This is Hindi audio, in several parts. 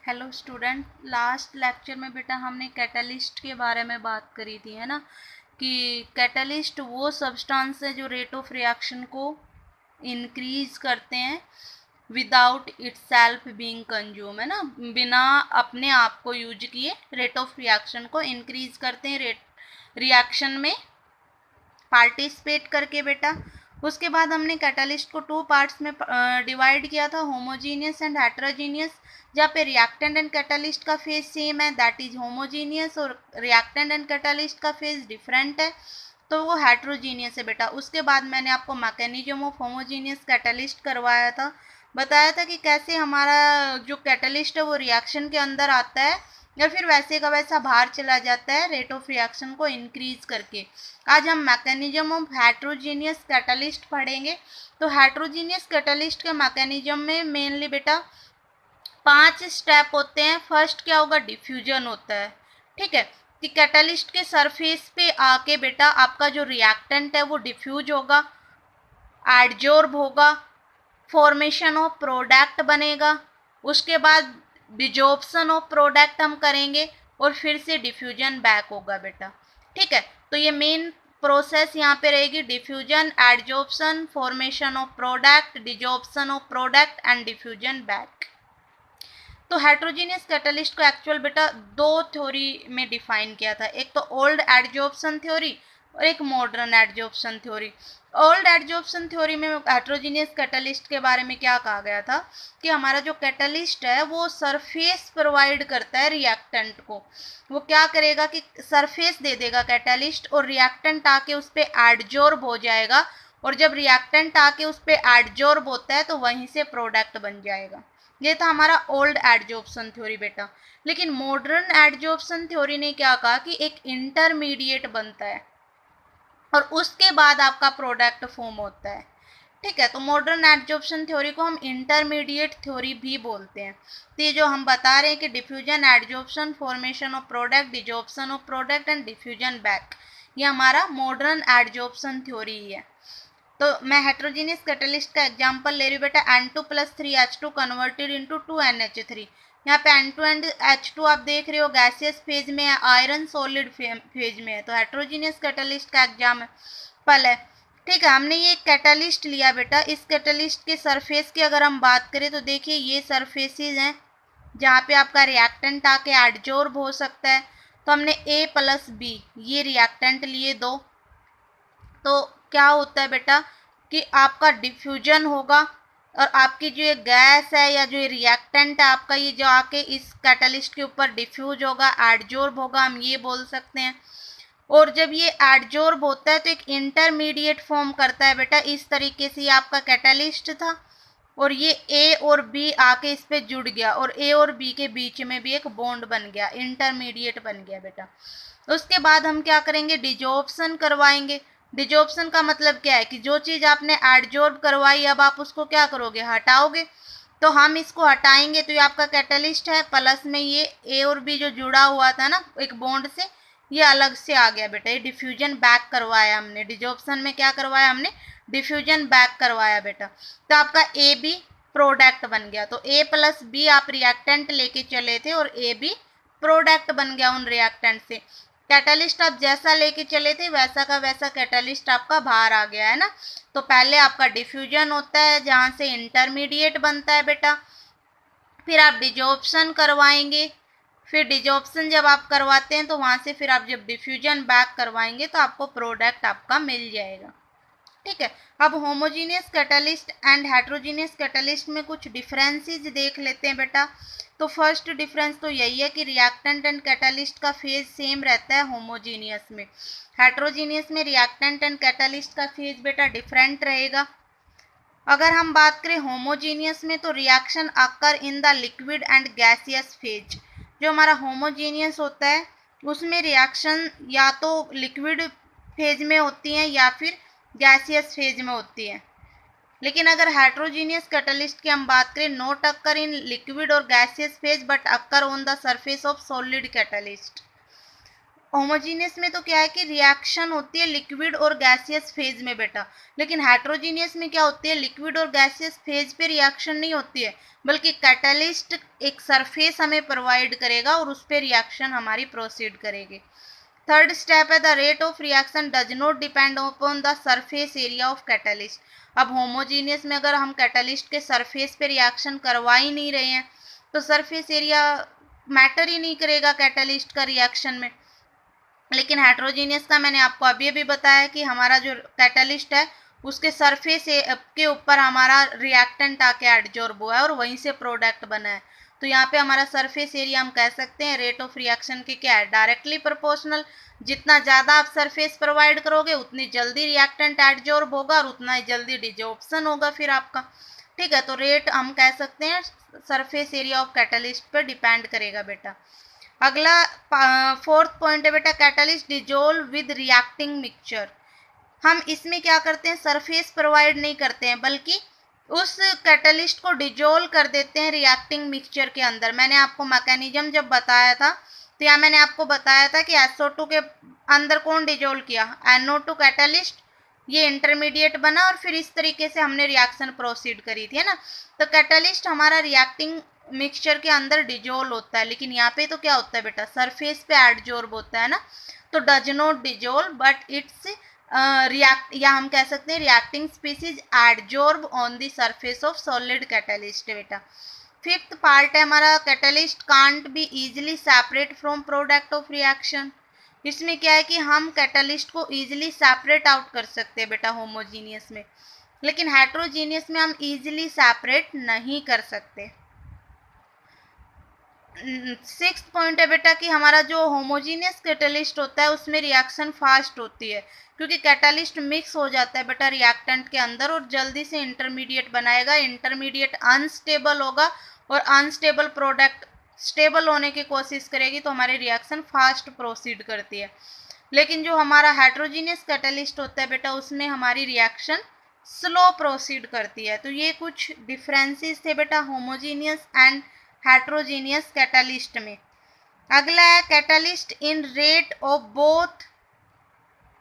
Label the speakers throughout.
Speaker 1: हेलो स्टूडेंट, लास्ट लेक्चर में बेटा हमने कैटलिस्ट के बारे में बात करी थी, है ना। कि कैटलिस्ट वो सब्सटेंस है जो रेट ऑफ रिएक्शन को इंक्रीज करते हैं without it self being consume, है ना। बिना अपने आप को यूज किए रेट ऑफ रिएक्शन को इंक्रीज करते हैं रिएक्शन में पार्टिसिपेट करके बेटा। उसके बाद हमने कैटलिस्ट को टू पार्ट्स में डिवाइड किया था, होमोजीनियस एंड हेटेरोजीनियस। जहाँ पे रिएक्टेंट एंड कैटलिस्ट का फेज सेम है, दैट इज होमोजीनियस, और रिएक्टेंट एंड कैटलिस्ट का फेज डिफरेंट है, तो वो हेटेरोजीनियस है बेटा। उसके बाद मैंने आपको मैकेनिज्म ऑफ होमोजीनियस कैटलिस्ट करवाया था, बताया था कि कैसे हमारा जो कैटलिस्ट है वो रिएक्शन के अंदर आता है या फिर वैसे का वैसा बाहर चला जाता है रेट ऑफ रिएक्शन को इंक्रीज करके। आज हम मैकेनिज्म ऑफ हेटेरोजीनियस कैटलिस्ट पढ़ेंगे। तो हेटेरोजीनियस कैटलिस्ट के मैकेनिज्म में मेनली बेटा 5 स्टेप होते हैं। फर्स्ट क्या होगा, डिफ्यूजन होता है, ठीक है। कि कैटलिस्ट के सरफेस पे आके बेटा आपका जो रिएक्टेंट है वो डिफ्यूज होगा, एडजॉर्ब होगा, फॉर्मेशन ऑफ प्रोडक्ट बनेगा, उसके बाद डिजॉर्प्शन ऑफ प्रोडक्ट हम करेंगे और फिर से डिफ्यूजन बैक होगा बेटा, ठीक है। तो ये मेन प्रोसेस यहाँ पे रहेगी, diffusion, adsorption, formation of product, desorption of product and diffusion back. तो हेटेरोजीनियस कैटलिस्ट को एक्चुअल बेटा दो थ्योरी में डिफाइन किया था, एक तो ओल्ड एडजॉर्प्शन थ्योरी और एक modern adsorption theory. Old adsorption theory में हेटेरोजीनियस कैटलिस्ट के बारे में क्या कहा गया था कि हमारा जो कैटलिस्ट है वो सरफेस प्रोवाइड करता है रिएक्टेंट को। वो क्या करेगा कि सरफेस दे देगा कैटलिस्ट और रिएक्टेंट आके उस पर एडजॉर्ब हो जाएगा, और जब रिएक्टेंट आके उस पर एडजॉर्ब होता है तो वहीं से प्रोडक्ट बन जाएगा। ये था हमारा ओल्ड एडजॉर्प्शन थ्योरी बेटा। लेकिन मॉडर्न एडजॉर्प्शन थ्योरी ने क्या कहा कि एक इंटरमीडिएट बनता है और उसके बाद आपका प्रोडक्ट फॉर्म होता है, ठीक है। तो मॉडर्न एडजॉर्प्शन थ्योरी को हम इंटरमीडिएट थ्योरी भी बोलते हैं। तो ये जो हम बता रहे हैं कि diffusion, adsorption, formation of product, desorption of product and diffusion back, ये हमारा मॉडर्न एडजॉर्प्शन थ्योरी ही है। तो मैं हेटेरोजीनियस कैटलिस्ट का एग्जांपल ले रही हूँ बेटा, N2+3H2 कन्वर्टेड इनटू 2NH3। यहाँ पे N2 एंड H2 आप देख रहे हो गैसियस फेज में है, आयरन सॉलिड फेज में है, तो हेटेरोजीनियस कैटलिस्ट का एग्जाम्पल है, ठीक है। हमने ये कैटलिस्ट लिया बेटा, इस कैटलिस्ट के सरफेस की अगर हम बात करें तो देखिए ये सरफेसेस हैं जहाँ पे आपका रिएक्टेंट आके एडजॉर्ब हो सकता है। तो हमने A+B ये रिएक्टेंट लिए दो, तो क्या होता है बेटा कि आपका डिफ्यूजन होगा और आपकी जो ये गैस है या जो ये रिएक्टेंट है आपका, ये जो आके इस कैटलिस्ट के ऊपर डिफ्यूज होगा, एडजॉर्ब होगा, हम ये बोल सकते हैं। और जब ये एडजॉर्ब होता है तो एक इंटरमीडिएट फॉर्म करता है बेटा। इस तरीके से ये आपका कैटलिस्ट था और ये ए और बी आके इस पे जुड़ गया और ए और बी के बीच में भी एक बॉन्ड बन गया, इंटरमीडिएट बन गया बेटा। उसके बाद हम क्या करेंगे, डिजॉर्प्शन करवाएंगे। डिजॉर्प्शन का मतलब क्या है कि जो चीज़ आपने एडजॉर्ब करवाई अब आप उसको क्या करोगे, हटाओगे। तो हम इसको हटाएंगे तो ये आपका कैटलिस्ट है, प्लस में ये ए और बी जो जुड़ा हुआ था ना एक बॉन्ड से, ये अलग से आ गया बेटा। ये डिफ्यूजन बैक करवाया हमने, डिजॉर्प्शन में क्या करवाया हमने, डिफ्यूजन बैक करवाया बेटा। तो आपका ए बी प्रोडक्ट बन गया। तो A+B आप रिएक्टेंट लेके चले थे और ए बी प्रोडक्ट बन गया उन रिएक्टेंट से। कैटलिस्ट आप जैसा लेके चले थे वैसा का वैसा कैटलिस्ट आपका बाहर आ गया है ना। तो पहले आपका डिफ्यूजन होता है जहाँ से इंटरमीडिएट बनता है बेटा, फिर आप डिजॉर्प्शन करवाएंगे, फिर डिजॉर्प्शन जब आप करवाते हैं तो वहाँ से फिर आप जब डिफ्यूजन बैक करवाएंगे तो आपको प्रोडक्ट आपका मिल जाएगा, ठीक है। अब homogeneous catalyst and heterogeneous catalyst में कुछ डिफरेंसेस देख लेते हैं बेटा। तो फर्स्ट डिफरेंस तो यही है कि रिएक्टेंट एंड कैटलिस्ट का फेज सेम रहता है होमोजीनियस में। हेटेरोजीनियस में रिएक्टेंट एंड कैटलिस्ट का फेज बेटा डिफरेंट रहेगा। अगर हम बात करें होमोजीनियस में तो reaction occur in the liquid and gaseous phase. जो हमारा होमोजीनियस होता है उसमें रिएक्शन या तो लिक्विड फेज में होती हैं या फिर गैसियस फेज में होती है। लेकिन अगर हेटेरोजीनियस कैटलिस्ट की हम बात करें, नॉट अक्कर इन लिक्विड और gaseous phase but occur on the surface of solid catalyst. Homogeneous में तो क्या है कि रिएक्शन होती है लिक्विड और गैसियस फेज में बेटा, लेकिन हेट्रोजीनियस में क्या होती है, लिक्विड और गैसियस फेज पे रिएक्शन नहीं होती है, बल्कि कैटलिस्ट एक सरफेस हमें प्रोवाइड करेगा और उस पर रिएक्शन हमारी प्रोसीड करेगी। थर्ड स्टेप है the rate of reaction does not depend upon the surface area of catalyst. अब होमोजीनियस में अगर हम कैटलिस्ट के सरफेस पे रिएक्शन करवा ही नहीं रहे हैं तो सरफेस एरिया मैटर ही नहीं करेगा कैटलिस्ट का रिएक्शन में। लेकिन हेट्रोजीनियस का मैंने आपको अभी अभी बताया कि हमारा जो कैटलिस्ट है उसके सरफेस के ऊपर हमारा रिएक्टेंट आके एडजॉर्ब हुआ है और वहीं से प्रोडक्ट बना है। तो यहाँ पे हमारा सरफेस एरिया हम कह सकते हैं रेट ऑफ रिएक्शन के क्या है, डायरेक्टली प्रोपोर्शनल। जितना ज़्यादा आप सरफेस प्रोवाइड करोगे उतनी जल्दी रिएक्टेंट एडजॉर्ब होगा और उतना ही जल्दी डिजॉर्प्शन होगा फिर आपका। ठीक है, तो रेट हम कह सकते हैं सरफेस एरिया ऑफ कैटलिस्ट पर डिपेंड करेगा बेटा। अगला फोर्थ पॉइंट है बेटा catalyst dissolve with reacting mixture. हम इसमें क्या करते हैं, सरफेस प्रोवाइड नहीं करते हैं बल्कि उस कैटलिस्ट को डिजोल्व कर देते हैं रिएक्टिंग मिक्सचर के अंदर। मैंने आपको मैकेनिज्म जब बताया था तो यहाँ मैंने आपको बताया था कि SO2 के अंदर कौन डिजोल्व किया, NO2 कैटलिस्ट, ये इंटरमीडिएट बना और फिर इस तरीके से हमने रिएक्शन प्रोसीड करी थी, है ना। तो कैटलिस्ट हमारा रिएक्टिंग मिक्सचर के अंदर डिजोल्व होता है, लेकिन यहाँ पे तो क्या होता है बेटा, सरफेस पे एडजॉर्ब होता है ना। तो does not dissolve but it's react, या हम कह सकते हैं reacting species adsorb on the surface of solid catalyst बेटा। फिफ्थ पार्ट है हमारा catalyst can't be easily separate from product of reaction. इसमें क्या है कि हम कैटलिस्ट को इजिली सेपरेट आउट कर सकते हैं बेटा होमोजीनियस में, लेकिन हेट्रोजीनियस में हम इजिली सेपरेट नहीं कर सकते। सिक्स्थ पॉइंट है बेटा कि हमारा जो होमोजीनियस कैटलिस्ट होता है उसमें रिएक्शन फास्ट होती है, क्योंकि कैटलिस्ट मिक्स हो जाता है बेटा रिएक्टेंट के अंदर और जल्दी से इंटरमीडिएट बनाएगा। इंटरमीडिएट अनस्टेबल होगा और अनस्टेबल प्रोडक्ट स्टेबल होने की कोशिश करेगी, तो हमारी रिएक्शन फास्ट प्रोसीड करती है। लेकिन जो हमारा हेट्रोजीनियस कैटलिस्ट होता है बेटा उसमें हमारी रिएक्शन स्लो प्रोसीड करती है। तो ये कुछ डिफरेंसेस थे बेटा होमोजीनियस एंड हेट्रोजीनियस कैटलिस्ट में। अगला है catalyst in rate of both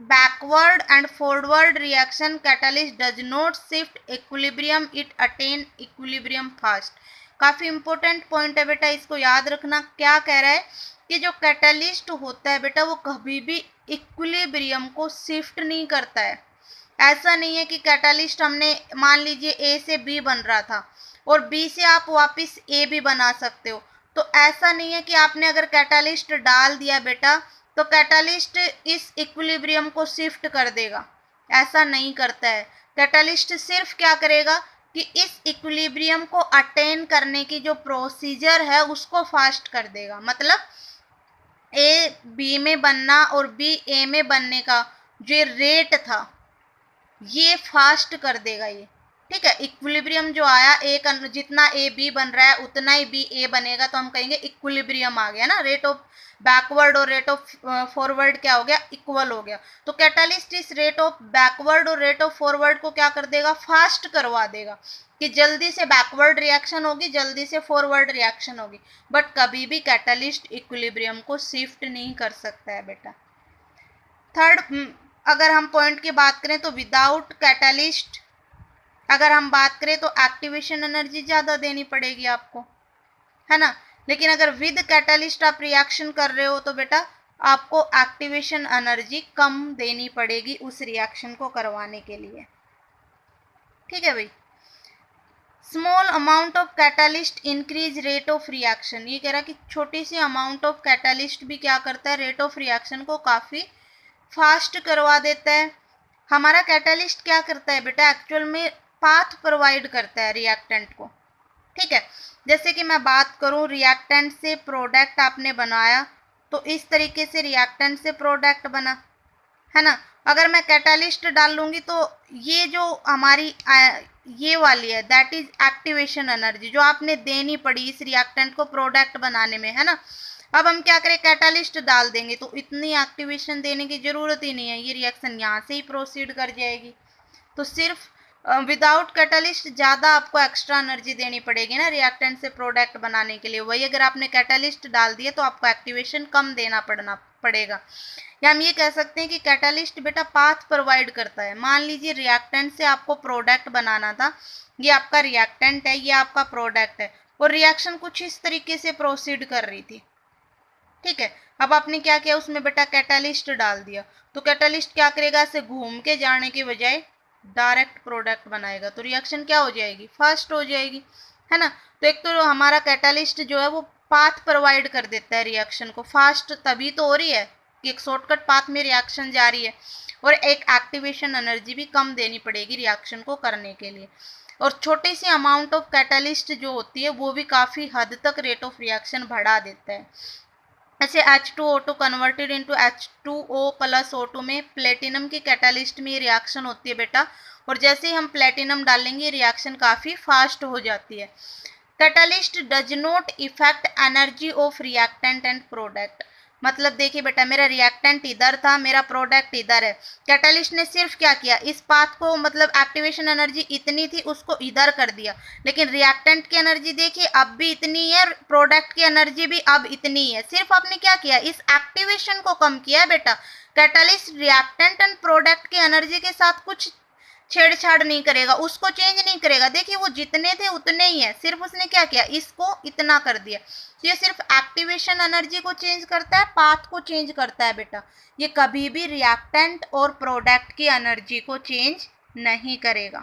Speaker 1: backward and forward reaction catalyst does not shift equilibrium, it attain equilibrium fast. काफ़ी इंपॉर्टेंट पॉइंट है बेटा, इसको याद रखना। क्या कह रहा है कि जो कैटलिस्ट होता है बेटा वो कभी भी इक्विलिब्रियम को शिफ्ट नहीं करता है। ऐसा नहीं है कि कैटलिस्ट हमने मान लीजिए A से B बन रहा था और B से आप वापस A भी बना सकते हो, तो ऐसा नहीं है कि आपने अगर कैटलिस्ट डाल दिया बेटा तो कैटलिस्ट इस इक्विलिब्रियम को शिफ्ट कर देगा, ऐसा नहीं करता है। कैटलिस्ट सिर्फ क्या करेगा कि इस इक्विलिब्रियम को अटेन करने की जो प्रोसीजर है उसको फास्ट कर देगा। मतलब A B में बनना और B A में बनने का जो रेट था ये फास्ट कर देगा ये। ठीक है, इक्विलिब्रियम जो आया एक जितना A B बन रहा है उतना ही B A बनेगा, तो हम कहेंगे इक्विलिब्रियम आ गया ना। रेट ऑफ बैकवर्ड और रेट ऑफ फॉरवर्ड क्या हो गया, इक्वल हो गया। तो कैटलिस्ट इस रेट ऑफ बैकवर्ड और रेट ऑफ फॉरवर्ड को क्या कर देगा, फास्ट करवा देगा कि जल्दी से बैकवर्ड रिएक्शन होगी, जल्दी से फॉरवर्ड रिएक्शन होगी। बट कभी भी कैटलिस्ट इक्विलिब्रियम को शिफ्ट नहीं कर सकता है बेटा। थर्ड अगर हम पॉइंट की बात करें तो विदाउट कैटलिस्ट अगर हम बात करें तो एक्टिवेशन एनर्जी ज़्यादा देनी पड़ेगी आपको, है ना। लेकिन अगर विद कैटलिस्ट आप रिएक्शन कर रहे हो तो बेटा आपको एक्टिवेशन एनर्जी कम देनी पड़ेगी उस रिएक्शन को करवाने के लिए। ठीक है भाई। Small amount of catalyst increase rate of reaction. ये कह रहा है कि छोटी सी अमाउंट ऑफ कैटलिस्ट भी क्या करता है, रेट ऑफ रिएक्शन को काफ़ी फास्ट करवा देता है। हमारा कैटलिस्ट क्या करता है बेटा, एक्चुअल में पाथ प्रोवाइड करता है रिएक्टेंट को। ठीक है, जैसे कि मैं बात करूं रिएक्टेंट से प्रोडक्ट आपने बनाया तो इस तरीके से रिएक्टेंट से प्रोडक्ट बना, है ना। अगर मैं कैटलिस्ट डाल लूँगी तो ये जो हमारी ये वाली है दैट इज एक्टिवेशन एनर्जी जो आपने देनी पड़ी इस रिएक्टेंट को प्रोडक्ट बनाने में, है ना। अब हम क्या करें, कैटलिस्ट डाल देंगे तो इतनी एक्टिवेशन देने की ज़रूरत ही नहीं है, ये रिएक्शन यहाँ से ही प्रोसीड कर जाएगी। तो सिर्फ विदाउट कैटलिस्ट ज़्यादा आपको एक्स्ट्रा एनर्जी देनी पड़ेगी ना रिएक्टेंट से प्रोडक्ट बनाने के लिए। वही अगर आपने कैटलिस्ट डाल दिए तो आपको एक्टिवेशन कम देना पड़ेगा। या हम ये कह सकते हैं कि कैटलिस्ट बेटा पाथ प्रोवाइड करता है। मान लीजिए रिएक्टेंट से आपको प्रोडक्ट बनाना था, ये आपका रिएक्टेंट है, ये आपका प्रोडक्ट है, और रिएक्शन कुछ इस तरीके से प्रोसीड कर रही थी, ठीक है। अब आपने क्या किया, उसमें बेटा कैटलिस्ट डाल दिया, तो कैटलिस्ट क्या करेगा, ऐसे घूम के जाने के बजाय डायरेक्ट प्रोडक्ट बनाएगा, तो रिएक्शन क्या हो जाएगी, फास्ट हो जाएगी, है ना। तो एक तो हमारा कैटलिस्ट जो है वो पाथ प्रोवाइड कर देता है रिएक्शन को, फास्ट तभी तो हो रही है कि एक शॉर्टकट पाथ में रिएक्शन जा रही है, और एक एक्टिवेशन एनर्जी भी कम देनी पड़ेगी रिएक्शन को करने के लिए। और छोटी सी अमाउंट ऑफ कैटलिस्ट जो होती है वो भी काफ़ी हद तक रेट ऑफ रिएक्शन बढ़ा देता है। ऐसे H2O2 converted into H2O plus O2 में प्लेटिनम की कैटालिस्ट में रिएक्शन होती है बेटा, और जैसे ही हम प्लेटिनम डालेंगे रिएक्शन काफ़ी फास्ट हो जाती है। Catalyst does not effect energy of reactant and product. मतलब देखिए बेटा, मेरा रिएक्टेंट इधर था, मेरा प्रोडक्ट इधर है, कैटालिस्ट ने सिर्फ क्या किया, इस पाथ को मतलब एक्टिवेशन एनर्जी इतनी थी उसको इधर कर दिया, लेकिन रिएक्टेंट की एनर्जी देखिए अब भी इतनी है, प्रोडक्ट की एनर्जी भी अब इतनी है, सिर्फ आपने क्या किया, इस एक्टिवेशन को कम किया है बेटा। कैटालिस्ट रिएक्टेंट एंड प्रोडक्ट की एनर्जी के साथ कुछ छेड़छाड़ नहीं करेगा, उसको चेंज नहीं करेगा। देखिए वो जितने थे उतने ही है, सिर्फ उसने क्या किया, इसको इतना कर दिया। तो ये सिर्फ एक्टिवेशन एनर्जी को चेंज करता है, पाथ को चेंज करता है बेटा, ये कभी भी रिएक्टेंट और प्रोडक्ट की एनर्जी को चेंज नहीं करेगा।